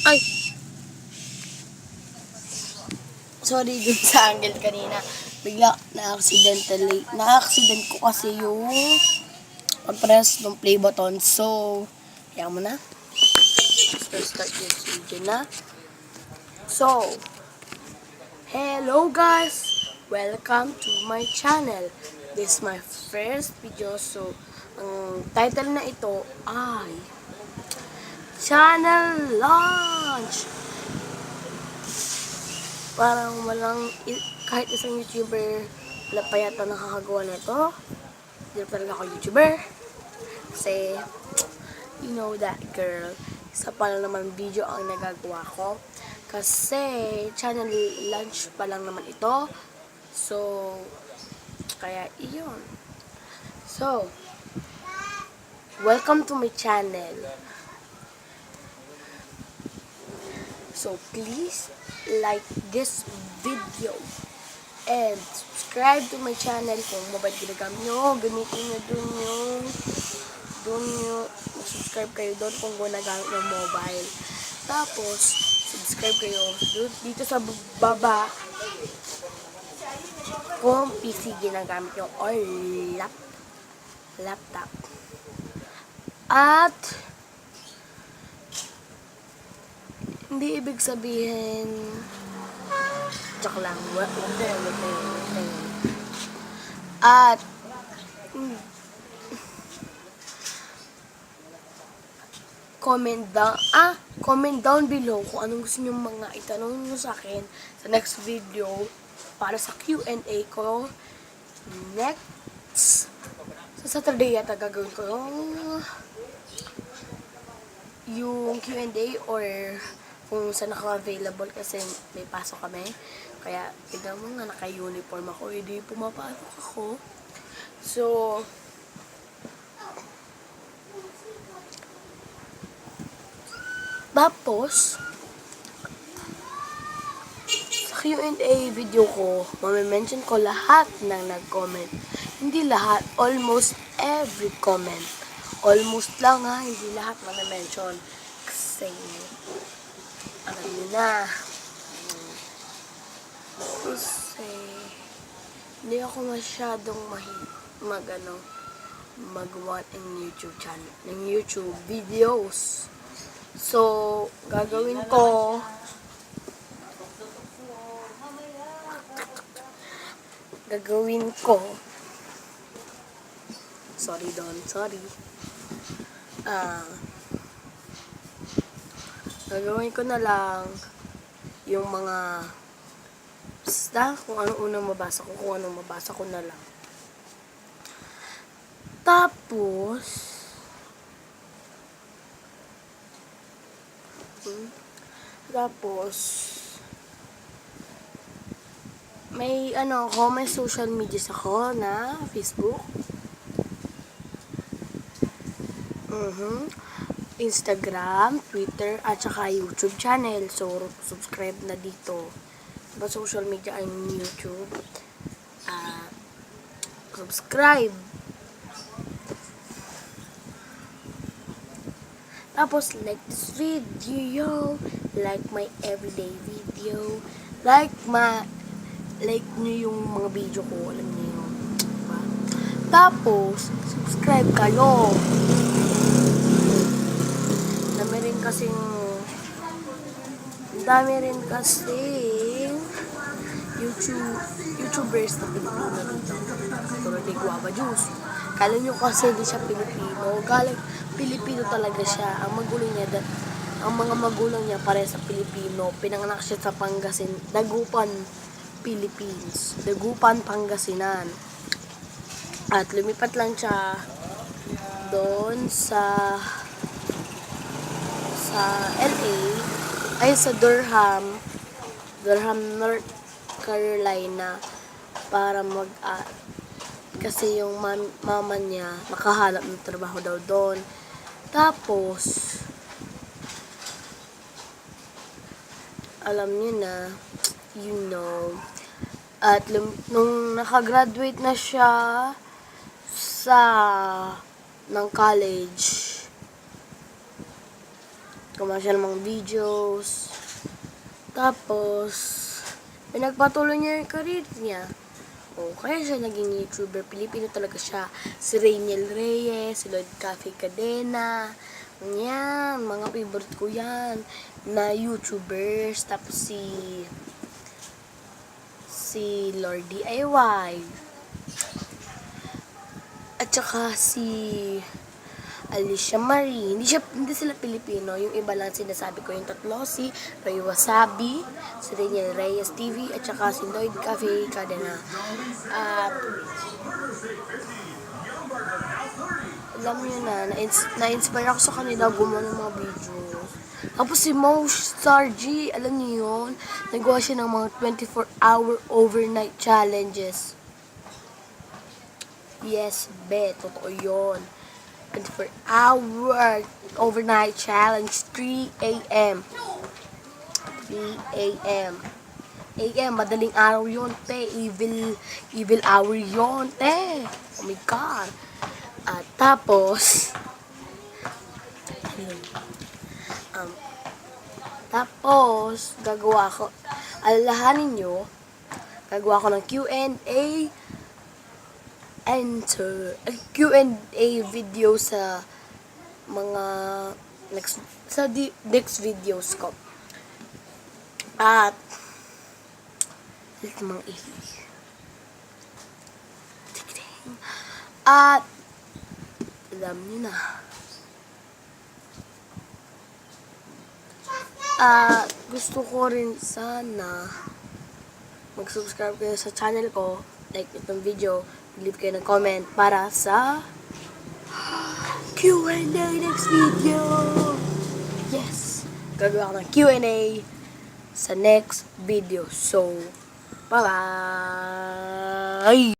Ay! Sorry dun sa angle kanina. Bigla na-accident ko kasi yung pag-press ng play button. So, kaya mo na. Let's start this video na. So, hello guys! Welcome to my channel. This is my first video. So, ang title na ito ay Channel Launch! Parang kahit isang YouTuber wala pa yata nakakagawa nito. Hindi talaga ako YouTuber. Kasi, you know that girl. Isa pa lang naman video ang nagagawa ko. Kasi, channel launch pa lang naman ito. So, kaya iyon. So, welcome to my channel. So, please like this video and subscribe to my channel kung mobile ginagamit nyo. Gamitin nyo dun yung subscribe kayo doon kung ginagamit ng mobile. Tapos, subscribe kayo dito sa baba kung PC ginagamit nyo or laptop. At hindi ibig sabihin joke lang. Wag na yun. At comment down below kung anong gusto nyo mga itanong nyo sa akin sa next video para sa Q&A ko. Next sa Saturday yata gagawin ko yung Q&A or kung saan ako available kasi may pasok kami. Kaya, tignan mo nga, naka-uniform ako. Hindi pumapasok ako. So, tapos, sa Q&A video ko, mamimension ko lahat ng nag-comment. Hindi lahat, almost every comment. Almost lang ha, hindi lahat mamimension. Kasi, alam nyo na. Kasi, hindi ako masyadong magawa ng YouTube channel, ng YouTube videos. So, gagawin ko, sorry Don, sorry. Gagawin ko na lang yung mga basta kung anong unang mabasa ko na lang. Tapos may may social media ako na Facebook, Instagram, Twitter, at saka YouTube channel. So, subscribe na dito. Diba social media ay YouTube? Subscribe. Tapos, like this video. Like my everyday video. Like nyo yung mga video ko. Alam nyo yun. Diba? Tapos, subscribe kayo. Dami rin kasing YouTubers na Pilipino dito. Tulad ni Guava Juice. Kala nyo kasi di siya Pilipino. Pilipino talaga siya. Ang mga magulang niya pare sa Pilipino. Pinanganak siya sa Dagupan, Philippines. Dagupan, Pangasinan. At lumipat lang siya doon sa LA, ay sa Durham, North Carolina para kasi yung mama niya makahanap ng trabaho daw doon. Tapos alam niyo na, at nung nakagraduate na siya ng college, gumawa siya ng mga videos. Tapos, pinagpatuloy niya yung career niya. O, kaya siya naging YouTuber. Pilipino talaga siya. Si Rainiel Reyes, si Lloyd Cafe Cadena. Yan, mga favorite ko yan na YouTubers. Tapos si Lord DIY. At saka si Alicia Marie. Hindi sila Pilipino. Yung iba lang sinasabi ko. Yung tatlo, si Ray Wasabi, si Rainiel Reyes TV, at saka si Lloyd Cafe Cadena. At alam niyo na-inspire ako sa kanila gumawa ng mga videos. Tapos si Mo Star G, alam niyo yun? Nagawa siya ng mga 24-hour overnight challenges. Yes, totoo yun. 24-hour overnight challenge, 3 a.m. 3 a.m. Madaling araw yun, te. Evil hour yun, te. Oh my God. At tapos, gagawa ko, alalahanin nyo, gagawa ko ng Q&A video sa mga next videos ko. At alam niyo na. Gusto ko rin sana mag-subscribe kayo sa channel ko, like itong video, leave kayo ng comment para sa Q&A next video. Yes, gagawa ko ng Q&A sa next video. So, bye-bye!